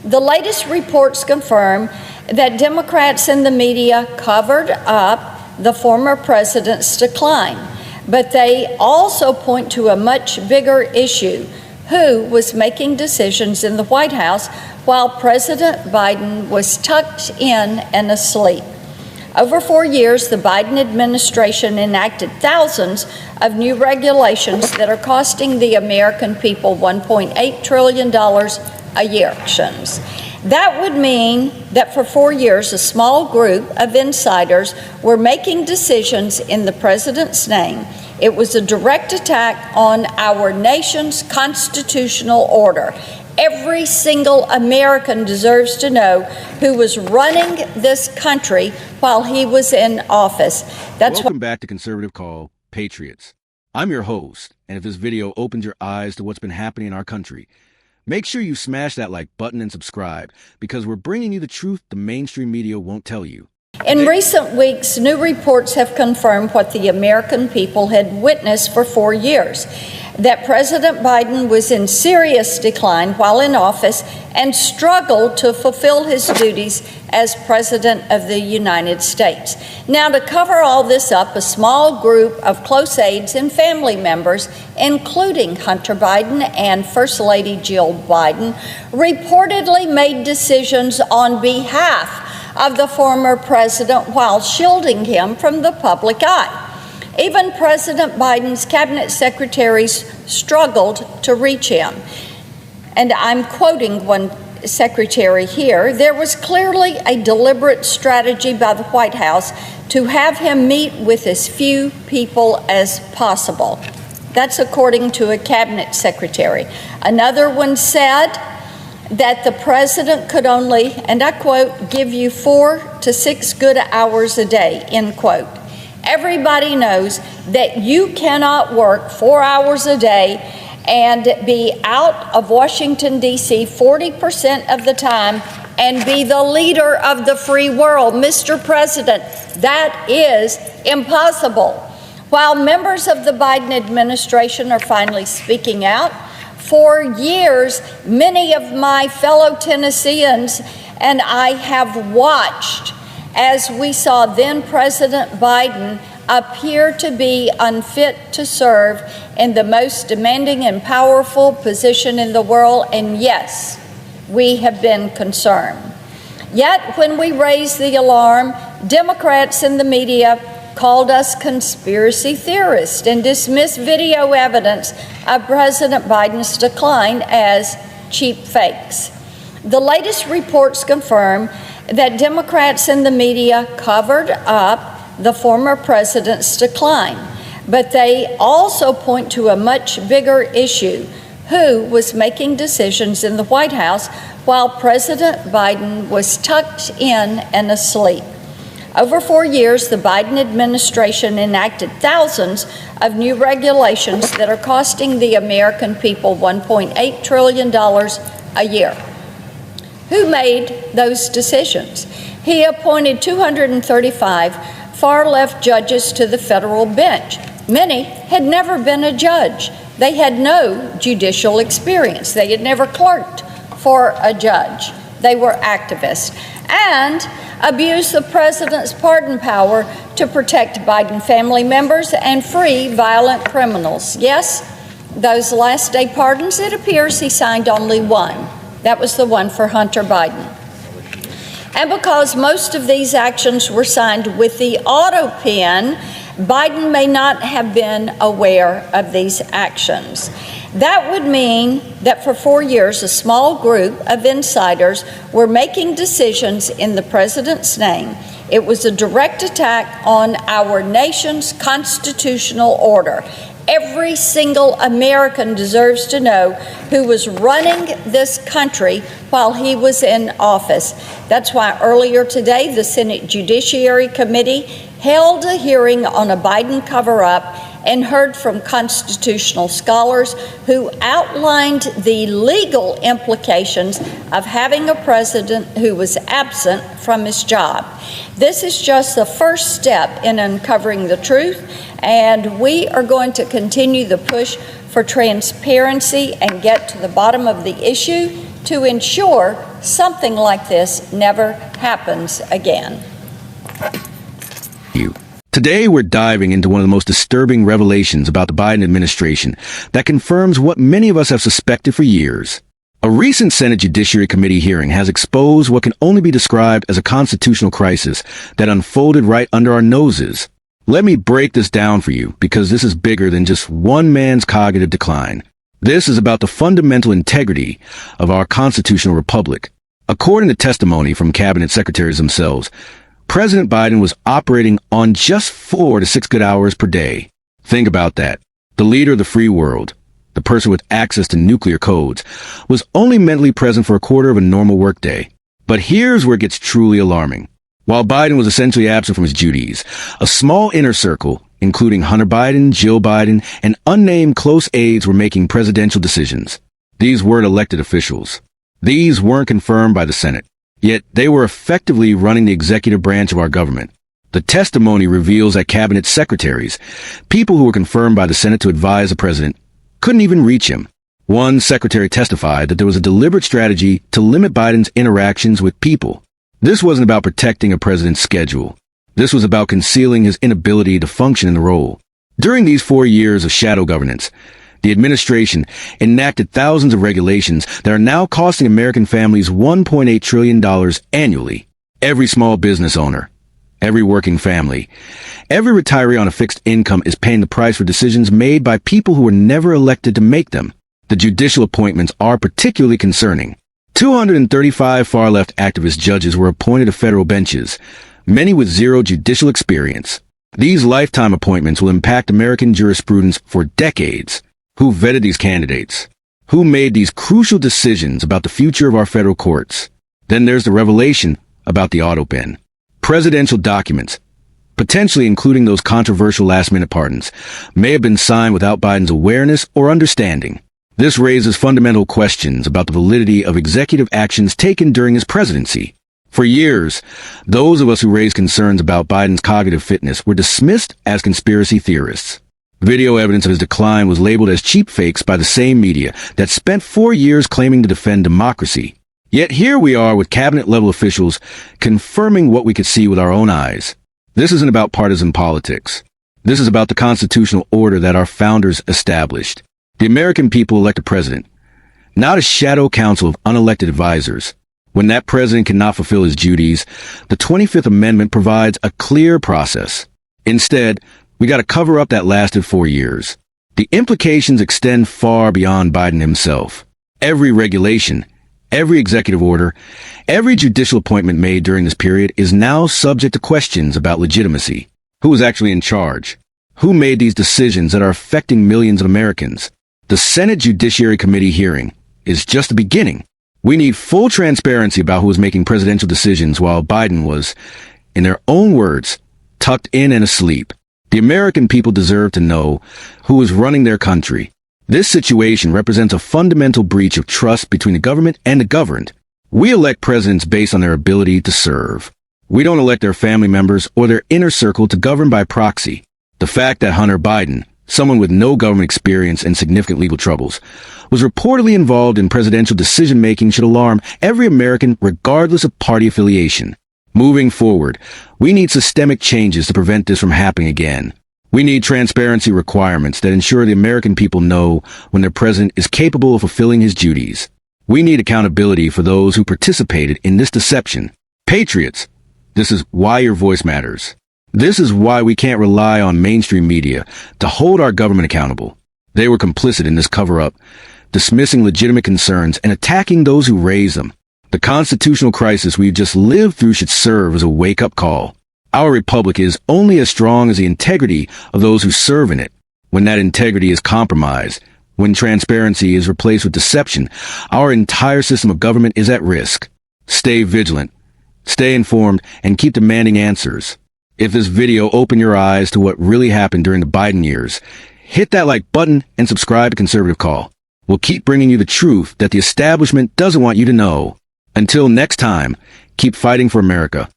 The latest reports confirm that Democrats in the media covered up the former president's decline, but they also point to a much bigger issue: who was making decisions in the White House while President Biden was tucked in and asleep. Over 4 years, the Biden administration enacted thousands of new regulations that are costing the American people $1.8 trillion a year. That would mean that for 4 years, a small group of insiders were making decisions in the president's name. It was a direct attack on our nation's constitutional order. Every single American deserves to know who was running this country while he was in office. Welcome back to Conservative Call, Patriots. I'm your host, and if this video opened your eyes to what's been happening in our country, make sure you smash that like button and subscribe, because we're bringing you the truth the mainstream media won't tell you. In recent weeks, new reports have confirmed what the American people had witnessed for 4 years: that President Biden was in serious decline while in office and struggled to fulfill his duties as President of the United States. Now, to cover all this up, a small group of close aides and family members, including Hunter Biden and First Lady Jill Biden, reportedly made decisions on behalf of the former president while shielding him from the public eye. Even President Biden's cabinet secretaries struggled to reach him. And I'm quoting one secretary here: "There was clearly a deliberate strategy by the White House to have him meet with as few people as possible." That's according to a cabinet secretary. Another one said that the president could only, and I quote, "give you 4 to 6 good hours a day," end quote. Everybody knows that you cannot work 4 hours a day and be out of Washington, D.C. 40% of the time and be the leader of the free world. Mr. President, that is impossible. While members of the Biden administration are finally speaking out, for years, many of my fellow Tennesseans and I have watched as we saw then President Biden appear to be unfit to serve in the most demanding and powerful position in the world, and yes, we have been concerned. Yet, when we raised the alarm, Democrats in the media called us conspiracy theorists and dismissed video evidence of President Biden's decline as cheap fakes. The latest reports confirm that Democrats in the media covered up the former president's decline, but they also point to a much bigger issue: who was making decisions in the White House while President Biden was tucked in and asleep. Over 4 years, the Biden administration enacted thousands of new regulations that are costing the American people $1.8 trillion a year. Who made those decisions? He appointed 235 far-left judges to the federal bench. Many had never been a judge. They had no judicial experience. They had never clerked for a judge. They were activists and abused the president's pardon power to protect Biden family members and free violent criminals. Yes, those last day pardons, it appears he signed only one. That was the one for Hunter Biden. And because most of these actions were signed with the auto pen, Biden may not have been aware of these actions. That would mean that for 4 years, a small group of insiders were making decisions in the president's name. It was a direct attack on our nation's constitutional order. Every single American deserves to know who was running this country while he was in office. That's why earlier today, the Senate Judiciary Committee held a hearing on a Biden cover-up and heard from constitutional scholars who outlined the legal implications of having a president who was absent from his job. This is just the first step in uncovering the truth, and we are going to continue the push for transparency and get to the bottom of the issue to ensure something like this never happens again. Today, we're diving into one of the most disturbing revelations about the Biden administration that confirms what many of us have suspected for years. A recent Senate Judiciary Committee hearing has exposed what can only be described as a constitutional crisis that unfolded right under our noses. Let me break this down for you, because this is bigger than just one man's cognitive decline. This is about the fundamental integrity of our constitutional republic. According to testimony from cabinet secretaries themselves, President Biden was operating on just 4 to 6 good hours per day. Think about that. The leader of the free world, the person with access to nuclear codes, was only mentally present for a quarter of a normal workday. But here's where it gets truly alarming. While Biden was essentially absent from his duties, a small inner circle, including Hunter Biden, Jill Biden, and unnamed close aides, were making presidential decisions. These weren't elected officials. These weren't confirmed by the Senate. Yet they were effectively running the executive branch of our government. The testimony reveals that cabinet secretaries, people who were confirmed by the Senate to advise the president, couldn't even reach him. One secretary testified that there was a deliberate strategy to limit Biden's interactions with people. This wasn't about protecting a president's schedule. This was about concealing his inability to function in the role. During these 4 years of shadow governance, the administration enacted thousands of regulations that are now costing American families $1.8 trillion annually. Every small business owner, every working family, every retiree on a fixed income is paying the price for decisions made by people who were never elected to make them. The judicial appointments are particularly concerning. 235 far-left activist judges were appointed to federal benches, many with zero judicial experience. These lifetime appointments will impact American jurisprudence for decades. Who vetted these candidates? Who made these crucial decisions about the future of our federal courts? Then there's the revelation about the auto pen. Presidential documents, potentially including those controversial last-minute pardons, may have been signed without Biden's awareness or understanding. This raises fundamental questions about the validity of executive actions taken during his presidency. For years, those of us who raised concerns about Biden's cognitive fitness were dismissed as conspiracy theorists. Video evidence of his decline was labeled as cheap fakes by the same media that spent 4 years claiming to defend democracy. Yet here we are with cabinet-level officials confirming what we could see with our own eyes. This isn't about partisan politics. This is about the constitutional order that our founders established. The American people elect a president, not a shadow council of unelected advisors. When that president cannot fulfill his duties, the 25th Amendment provides a clear process. Instead, we got a cover-up that lasted 4 years. The implications extend far beyond Biden himself. Every regulation, every executive order, every judicial appointment made during this period is now subject to questions about legitimacy. Who was actually in charge? Who made these decisions that are affecting millions of Americans? The Senate Judiciary Committee hearing is just the beginning. We need full transparency about who was making presidential decisions while Biden was, in their own words, tucked in and asleep. The American people deserve to know who is running their country. This situation represents a fundamental breach of trust between the government and the governed. We elect presidents based on their ability to serve. We don't elect their family members or their inner circle to govern by proxy. The fact that Hunter Biden, someone with no government experience and significant legal troubles, was reportedly involved in presidential decision-making should alarm every American regardless of party affiliation. Moving forward, we need systemic changes to prevent this from happening again. We need transparency requirements that ensure the American people know when their president is capable of fulfilling his duties. We need accountability for those who participated in this deception. Patriots, this is why your voice matters. This is why we can't rely on mainstream media to hold our government accountable. They were complicit in this cover-up, dismissing legitimate concerns and attacking those who raised them. The constitutional crisis we've just lived through should serve as a wake-up call. Our republic is only as strong as the integrity of those who serve in it. When that integrity is compromised, when transparency is replaced with deception, our entire system of government is at risk. Stay vigilant, stay informed, and keep demanding answers. If this video opened your eyes to what really happened during the Biden years, hit that like button and subscribe to Conservative Call. We'll keep bringing you the truth that the establishment doesn't want you to know. Until next time, keep fighting for America.